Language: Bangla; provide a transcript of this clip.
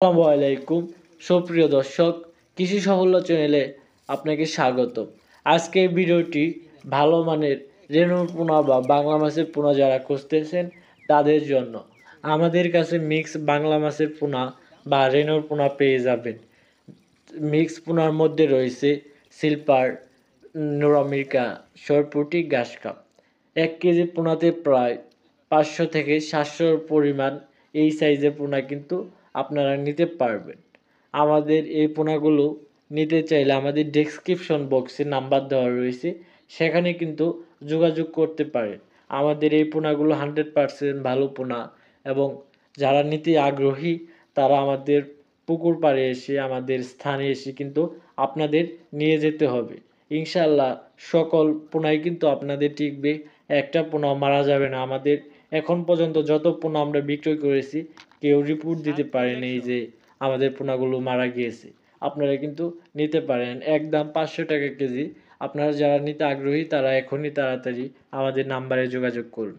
আসসালামু আলাইকুম সুপ্রিয় দর্শক, কৃষি সাফল্য চ্যানেলে আপনাকে স্বাগত। আজকে এই ভিডিওটি ভালো মানের রেণুর পোনা বা বাংলা মাছের পোনা যারা খুঁজতেছেন তাদের জন্য। আমাদের কাছে মিক্স বাংলা মাছের পোনা বা রেণুর পোনা পেয়ে যাবেন। মিক্স পোনার মধ্যে রয়েছে সিলভার, নোরামিরিকা, সরপুঁটি, ঘাসকাপ। 1 কেজি পোনাতে প্রায় 500 থেকে 700 পরিমাণ এই সাইজের পোনা কিন্তু আপনারা নিতে পারবেন। আমাদের এই পোনাগুলো নিতে চাইলে আমাদের ডেসক্রিপশন বক্সে নাম্বার দেওয়া রয়েছে, সেখানে কিন্তু যোগাযোগ করতে পারেন। আমাদের এই পোনাগুলো 100% ভালো পোনা এবং যারা নিতে আগ্রহী তারা আমাদের পুকুর পাড়ে এসে আমাদের স্থানে এসে কিন্তু আপনাদের নিয়ে যেতে হবে। ইনশাআল্লাহ সকল পোনাই কিন্তু আপনাদের টিকবে, একটা পোনাও মারা যাবে না। আমাদের এখন পর্যন্ত যত পোনা আমরা বিক্রয় করেছি কেউ রিপোর্ট দিতে পারেনি যে আমাদের পোনাগুলো মারা গিয়েছে। আপনারা কিন্তু নিতে পারেন, একদম 500 টাকা কেজি। আপনারা যারা নিতে আগ্রহী তারা এখনই তাড়াতাড়ি আমাদের নাম্বারে যোগাযোগ করুন।